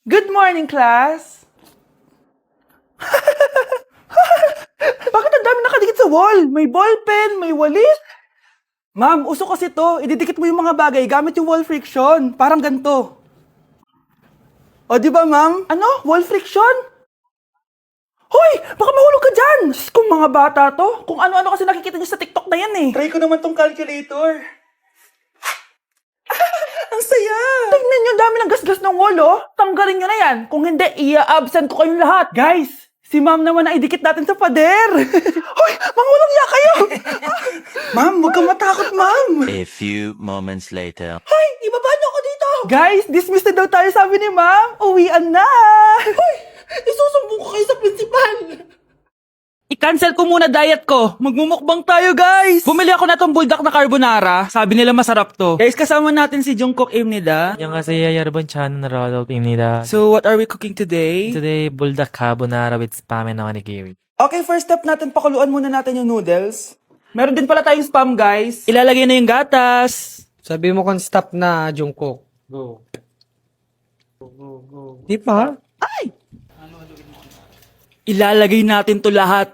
Good morning, class! Bakit ang dami nakadikit sa wall? May ballpen, may walis. Ma'am, uso kasi to. Ididikit mo yung mga bagay gamit yung wall friction. Parang ganito. O, di ba, ma'am? Ano? Wall friction? Hoy! Baka mahulog ka dyan! Sus, kung mga bata to. Kung ano-ano kasi nakikita niyo sa TikTok na yan eh. Try ko naman tong calculator. Ang saya! Tingnan niyo, dami ng gasgas ng wall, oh. Tanggalin niyo na yan. Kung hindi, i-absent ko kayong lahat. Guys, si ma'am naman ang idikit natin sa pader. Hoy, mangulong ya kayo! Ma'am, huwag kang matakot, ma'am. A few moments later. Hoy, ibaba niyo ako dito. Guys, dismissed na daw tayo, sabi ni ma'am. Uwian na. Hoy, isusumbong ko kayo sa principal. I-cancel ko muna diet ko. Magmumukbang tayo, guys. Bumili ako na tong buldak na carbonara. Sabi nila masarap to. Guys, kasama natin si Jungkook Imnida. 안녕하세요 여러분, 저는 로드입니다. So, what are we cooking today? Today, buldak carbonara with spam and onigiri. Okay, first step natin, pakuluan muna natin yung noodles. Meron din pala tayong spam, guys. Ilalagay na yung gatas. Sabi mo kung stop na, Jungkook. Go. Di pa? Ilalagay natin to lahat.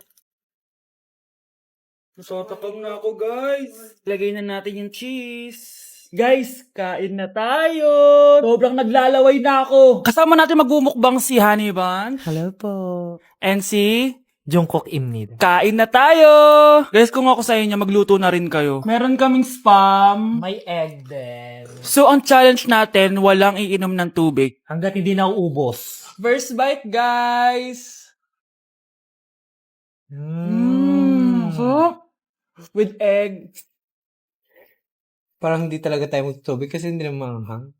Nasatakam na ako, guys. Ilagay na natin yung cheese. Guys, kain na tayo. Sobrang naglalaway na ako. Kasama natin magmumukbang si Honey Bun Hello po. and si... Jungkook입니다. Kain na tayo! Guys, kung ako sa inyo, magluto na rin kayo. Meron kaming spam. May egg din. So, ang challenge natin, walang iinom ng tubig. Hanggat hindi na uubos. First bite, guys! So, with egg. Parang hindi talaga tayo magtutubig kasi hindi naman manghang.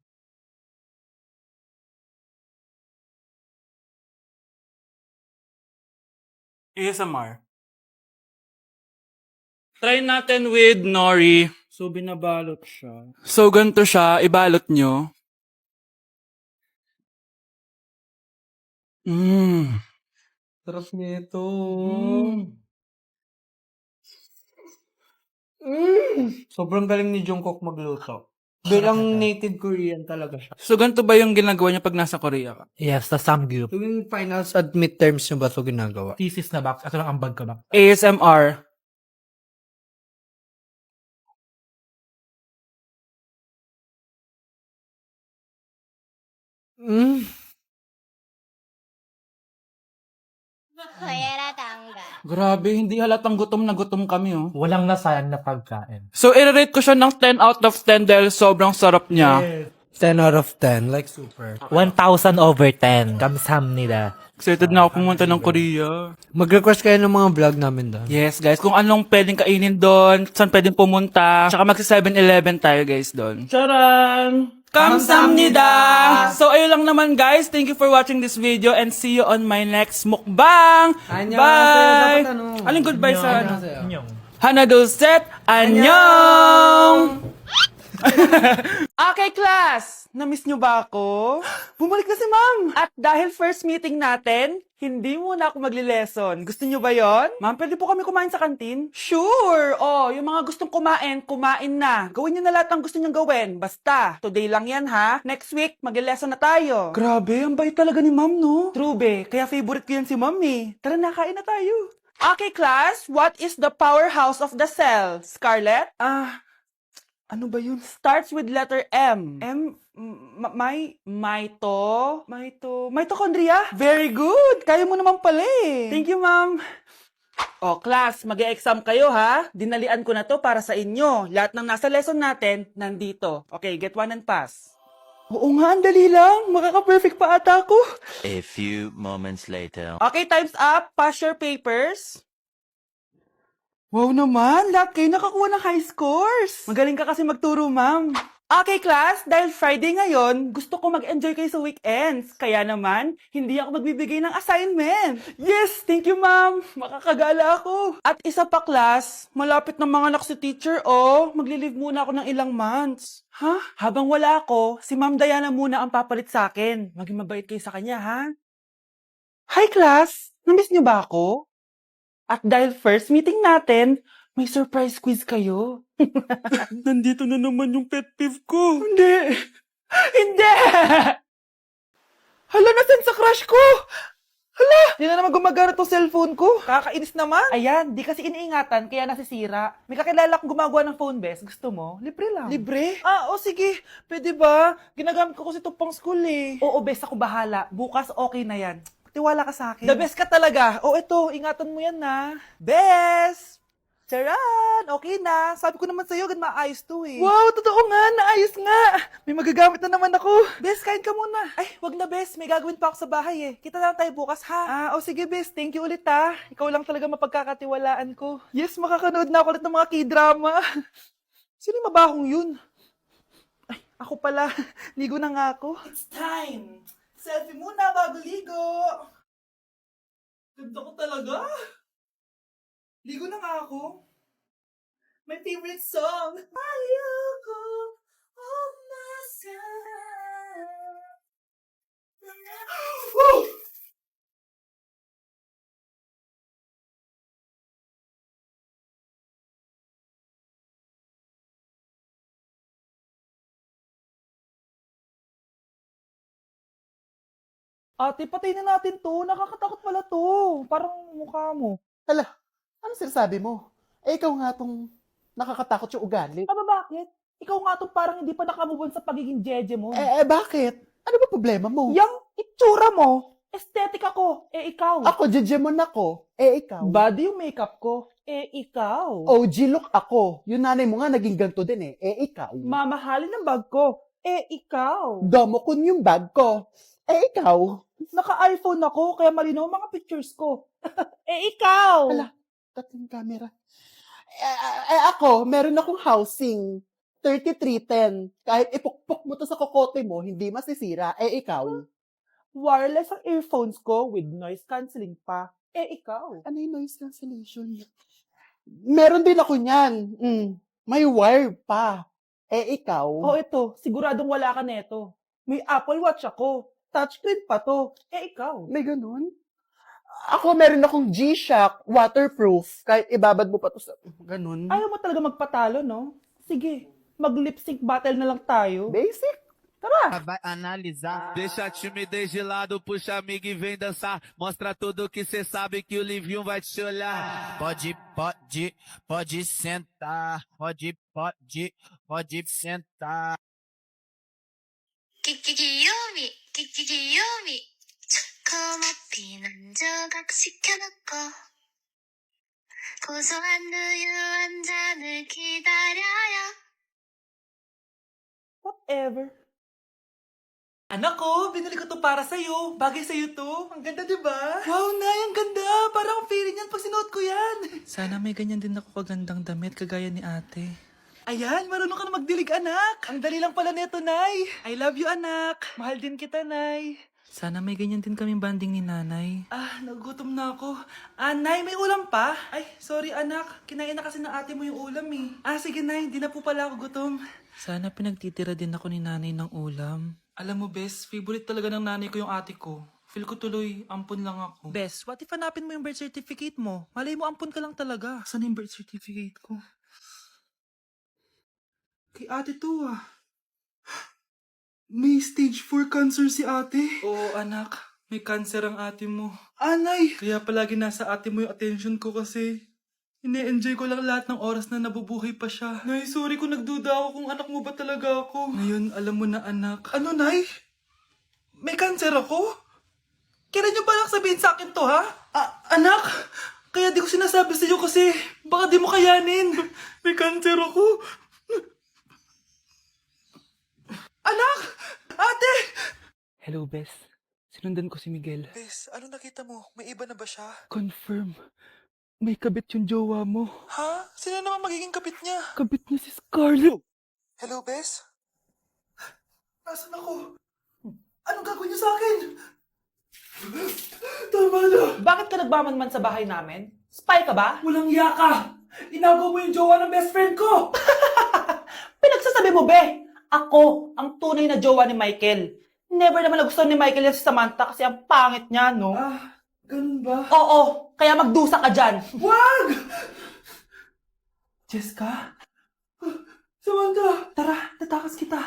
ASMR. Try natin with nori. So, binabalot siya. So, ganito siya. Ibalot nyo. Sarap niya ito. Sobrang galing ni Jungkook magluto. Bilang native Korean talaga siya. So, ganito ba yung ginagawa niya pag nasa Korea ka? Yes, the samgyup. Tuwing finals at midterms nyo ba ito ginagawa? Thesis na box. Ito lang ang bag ko ba? ASMR. Grabe, hindi halatang gutom na gutom kami, oh. Walang nasayang na pagkain. So, i-rate ko siya ng 10 out of 10 dahil sobrang sarap niya. 10 out of 10. Like super. 1,000 over 10. 감사합니다. Excited na ako pumunta ng Korea. Mag-request kayo ng mga vlog namin doon. Yes, guys. Kung anong pwedeng kainin doon, saan pwedeng pumunta. Tsaka magsa 7-Eleven tayo, guys, doon. Charan! Kamsamnida! So, ayun lang naman, guys. Thank you for watching this video and see you on my next mukbang! Annyeonghaseyo. Bye! Dapat ano? Aling goodbye sa... Annyeonghaseyo. Hanadoset! Annyeong! Okay, class! Namiss nyo ba ako? Bumalik na si ma'am! At dahil first meeting natin, hindi muna ako magli-lesson. Gusto nyo ba yon? Ma'am, pwede po kami kumain sa kantin? Sure! Oh, yung mga gustong kumain, kumain na. Gawin nyo na lahat ng gusto nyong gawin. Basta, today lang yan ha. Next week, magli-lesson na tayo. Grabe, ang bait talaga ni ma'am, no? True, be. Kaya favorite ko yan si ma'am eh. Tara na, kain na tayo. Okay, class. What is the powerhouse of the cell? Scarlett? Ano ba yun? Starts with letter M. Mitochondria? Very good! Kaya mo naman pala eh. Thank you, ma'am. O, class, mag-e-exam kayo ha. Dinalian ko na to para sa inyo. Lahat ng nasa lesson natin, nandito. Okay, get one and pass. Oo nga, ang dali lang. Makaka-perfect pa ata ako. A few moments later. Okay, time's up. Pass your papers. Wow naman, lahat kayo nakakuha ng high scores. Magaling ka kasi magturo, ma'am. Okay, class, dahil Friday ngayon, gusto ko mag-enjoy kayo sa weekends. Kaya naman, hindi ako magbibigay ng assignment. Yes, thank you, ma'am. Makakagala ako. At isa pa, class, malapit na mga anak si teacher, oh. Magli-leave muna ako ng ilang months. Ha? Habang wala ako, si Ma'am Diana muna ang papalit sa akin. Maging mabait kayo sa kanya, ha? Hi, class. Namiss niyo ba ako? At dahil first meeting natin, may surprise quiz kayo. Nandito na naman yung pet peeve ko. Hindi! Hindi! Hala, crush ko! Hala! Di na naman gumagana tong cellphone ko. Kakainis naman. Ayan, di kasi iniingatan, kaya nasisira. May kakilala kong gumagawa ng phone best. Gusto mo? Libre lang. Libre? O sige. Pwede ba? Ginagamit ko kasi ito pang school eh. Oo, best ako bahala. Bukas okay na yan. Tiwala ka sa akin. The best ka talaga. Ito, ingatan mo yan na. Best! Charan! Okay na. Sabi ko naman sa'yo, maayos to eh. Wow, totoo nga. Naayos nga. May magagamit na naman ako. Bes, kain ka muna. Ay, wag na Bes. May gagawin pa ako sa bahay eh. Kita na lang tayo bukas ha. Sige Bes. Thank you ulit ha. Ikaw lang talaga mapagkakatiwalaan ko. Yes, makakanood na ako ulit ng mga k-drama. Sino yung mabahong yun? Ay, ako pala. Ligo na nga ako. It's time. Selfie muna bago ligo. Ganda ko talaga. Ligo na nga ako. My favorite song. Ayoko myself. Woo! Ate, patayin na natin to. Nakakatakot pala to. Parang mukha mo. Hala, ano sinasabi mo? Ikaw nga tong nakakatakot yung ugali. Bakit? Ikaw nga to parang hindi pa nakamubon sa pagiging jeje mo. Bakit? Ano ba problema mo? Yang itsura mo, aesthetic ako. Ikaw. Ako, jejemon ako. Ikaw. Body yung makeup ko. Ikaw. OG look ako. Yung nanay mo nga naging ganito din eh. Ikaw. Mamahalin ng bag ko. Ikaw. Domokun yung bag ko. Ikaw. Naka-iPhone ako, kaya malinaw ang mga pictures ko. Ikaw. Hala, tating camera. Ako, meron akong housing. 3310. Kahit ipukpok mo to sa kokote mo, hindi masisira. Ikaw. Wireless ang earphones ko with noise cancelling pa. Ikaw. Ano yung noise cancellation? Meron din ako niyan. May wire pa. Ikaw. Ito. Siguradong wala ka neto. May Apple Watch ako. Touchscreen pa to. Ikaw. May ganun? Ako, meron akong G-Shock, waterproof. Kahit ibabad mo pa to sa... Ganun. Ayaw mo talaga magpatalo, no? Sige, mag-lip sync battle na lang tayo. Basic. Tara! Vai analisar. Deixa a timidez de lado, puxa amigo e vem dançar. Mostra tudo que cê sabe que o Livinho vai te olhar. Pode sentar. Pode sentar. 귀요미 귀요미 커피 한 조각 시켜놓고 고소한 우유 한 잔을 기다려요. Whatever. Anak ko, binili ko to para sa'yo. Bagay sa'yo to. Ang ganda, di ba? Wow, Nay, ang ganda. Parang feeling yan pag sinuot ko yan. Sana may ganyan din ako kagandang damit kagaya ni ate. Ayan, marunong ka na magdilig, anak. Ang dali lang pala nito, Nay. I love you, anak. Mahal din kita, Nay. Sana may ganyan din kaming banding ni nanay. Nagugutom na ako. Nay, may ulam pa? Ay, sorry anak. Kinain na kasi ng ate mo yung ulam eh. Sige Nay, di na po pala ako gutom. Sana pinagtitira din ako ni nanay ng ulam. Alam mo, Bes, favorite talaga ng nanay ko yung ate ko. Feel ko tuloy, ampun lang ako. Bes, what if hanapin mo yung birth certificate mo? Malay mo, ampun ka lang talaga. Saan yung birth certificate ko? Kay ate to May stage 4 cancer si ate. Oo, anak. May cancer ang ate mo. Anay! Kaya palagi nasa ate mo yung attention ko kasi ine-enjoy ko lang lahat ng oras na nabubuhay pa siya. Nay, sorry kung nagduda ako kung anak mo ba talaga ako. Ngayon, alam mo na anak. Ano, Nay? May cancer ako? Kailan niyo ba lang sabihin sa akin to, ha? Anak! Kaya di ko sinasabi sa iyo kasi baka di mo kayanin. May cancer ako. Anak! Ate! Hello, Bes. Sinundan ko si Miguel. Bes, ano nakita mo? May iba na ba siya? Confirm. May kabit yung jowa mo. Ha? Sino naman magiging kabit niya? Kabit niya si Scarlett. Hello, Bes? Nasaan ako? Anong gagawin niyo sa akin? Tama na! Bakit ka nagmamanman sa bahay namin? Spy ka ba? Walang yaka! Inagaw mo yung jowa ng best friend ko! Pinagsasabi mo, be! Ako ang tunay na jowa ni Michael. Never naman nagustuhan ni Michael yan si Samantha kasi ang pangit niya, no? Ganun ba? Oo, kaya magdusa ka dyan. Wag! Jessica? Samantha! Tara, tatakas kita.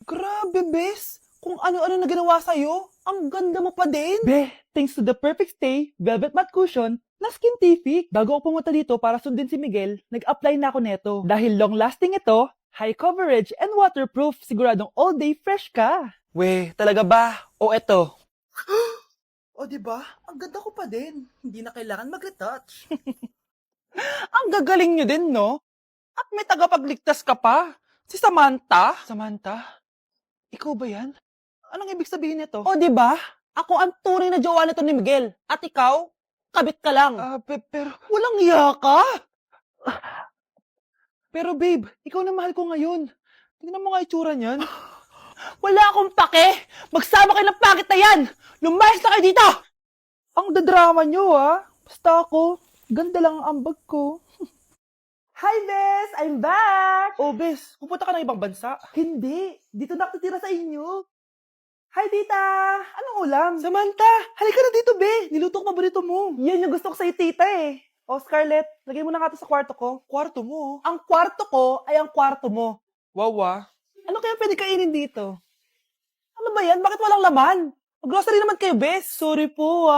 Grabe, Bes. Kung ano-ano na ginawa sa'yo, ang ganda mo pa din. Be, thanks to the perfect stay, velvet matte cushion, na Skintific. Bago ako pumunta dito para sundin si Miguel, nag-apply na ako neto. Dahil long-lasting ito, high coverage, and waterproof, siguradong all day fresh ka. We, talaga ba? O eto? O, diba? Ang ganda ko pa din. Hindi na kailangan mag-retouch. Ang gagaling nyo din, no? At may tagapagligtas ka pa. Si Samantha? Samantha? Ikaw ba yan? Anong ibig sabihin nito? O, di ba? Ako ang tunay na jowa nito ni Miguel. At ikaw, kabit ka lang. Pero... Walang iya ka? Pero babe, ikaw na mahal ko ngayon. Tingnan mo nga itsura niyan. Wala akong pake! Magsama kayo ng pangit na yan! Lumayas na kayo dito! Ang dadrama nyo, ha? Basta ako, ganda lang ang ambag ko. Hi, Bes! I'm back! Oh, Bes, pupunta ka ng ibang bansa? Hindi. Dito na ako titira sa inyo. Hi, tita! Anong ulam? Samantha! Halika na dito, Be! Niluto ko paborito mo. Yan yung gusto ko sa'yo, tita, eh. Oh, Scarlett, lagay mo na nga to sa kwarto ko. Kwarto mo? Ang kwarto ko ay ang kwarto mo. Wawa. Ano kaya pwede kainin dito? Ano ba yan? Bakit walang laman? Mag-grocery naman kayo, Bes. Sorry po,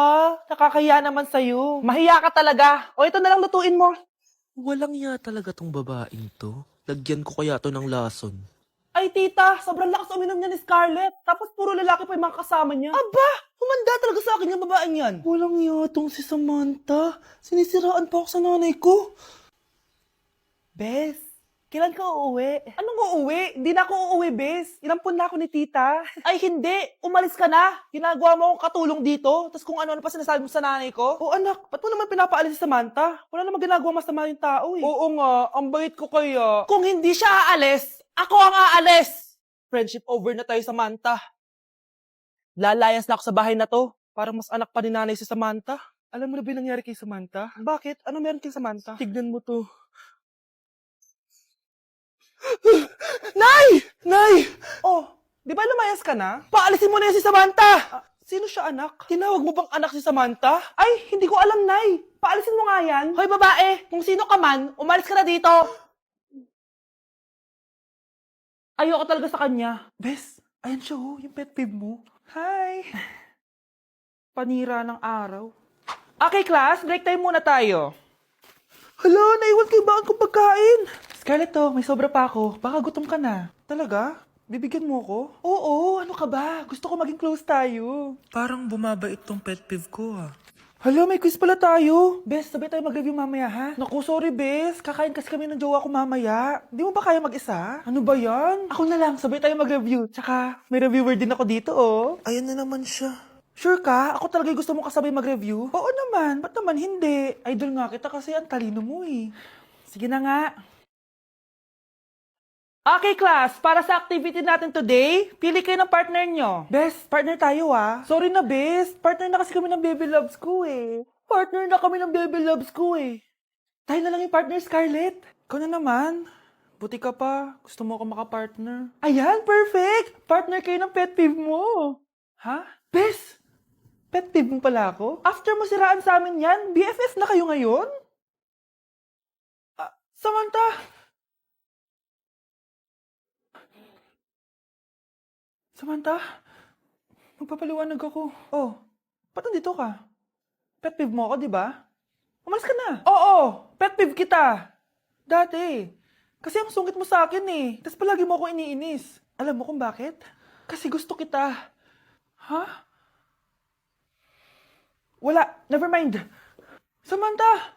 nakakahiya naman sa'yo. Mahiya ka talaga. O, ito na lang lutuin mo. Walang ya talaga tong babaeng to. Lagyan ko kaya to ng lason. Ay, tita, sobrang lakas uminom niya ni Scarlett. Tapos puro lalaki pa yung mga kasama niya. Aba, humanda talaga sa akin yung babaeng yan. Walang yatong si Samantha. Sinisiraan pa ako sa nanay ko. Bes, kailan ka uuwi? Anong uuwi? Hindi na ako uuwi, Bes. Inampun na ako ni tita. Ay, hindi. Umalis ka na. Ginagawa mo akong katulong dito. Tapos kung ano-ano pa sinasabi mo sa nanay ko. Oh, anak, ba't mo naman pinapaalis si Samantha? Wala naman ginagawa masama yung tao, eh. Oo nga, ang bait ko kaya. Kung hindi siya aalis, ako ang aalis! Friendship over na tayo, Samantha. Lalayas na ako sa bahay na to. Parang mas anak pa ni nanay si Samantha. Alam mo na ba yung nangyari kay Samantha? Bakit? Ano meron kay Samantha? Tignan mo to. Nay! Nay! Oh, di ba lumayas ka na? Paalisin mo na yan si Samantha! Sino siya, anak? Tinawag mo bang anak si Samantha? Ay, hindi ko alam, Nay. Paalisin mo nga yan. Hoy, babae, kung sino ka man, umalis ka na dito. Ayoko talaga sa kanya. Bes, ayan siya, yung pet peeve mo. Hi! Panira ng araw. Okay, class, break time muna tayo. Hala, naiwan kayo ba ang pagkain? Scarlett, may sobra pa ako. Baka gutom ka na. Talaga? Bibigyan mo ko? Oo, ano ka ba? Gusto ko maging close tayo. Parang bumabait tong pet peeve ko Hala, may quiz pala tayo. Bes, sabay tayo mag-review mamaya, ha? Naku, sorry, Bes. Kakain kasi kami ng jowa ko mamaya. Di mo ba kaya mag-isa? Ano ba yan? Ako na lang, sabay tayo mag-review. Tsaka, may reviewer din ako dito, oh. Ayan na naman siya. Sure ka? Ako talaga yung gusto mo kasabay mag-review? Oo naman. Ba't naman hindi? Idol nga kita kasi ang talino mo, eh. Sige na nga. Okay, class. Para sa activity natin today, pili kayo ng partner nyo. Bes, partner tayo, Sorry na, Bes. Partner na kasi kami ng baby loves ko, eh. Partner na kami ng baby loves ko, eh. Tayo na lang yung partner, Scarlett. Ikaw na naman. Buti ka pa. Gusto mo ako makapartner. Ayan, perfect! Partner kayo ng pet peeve mo. Ha? Bes, pet peeve mo pala ako? After mo siraan sa amin yan, BFF na kayo ngayon? Samantha! Samantha, magpapaliwanag ako. Oh, ba't nandito ka? Pet peeve mo ako, di ba? Umalis ka na. Oo, pet peeve kita. Dati. Kasi ang sungit mo sa akin, eh. Tapos palagi mo ako iniinis. Alam mo kung bakit? Kasi gusto kita. Ha? Wala, never mind. Samantha!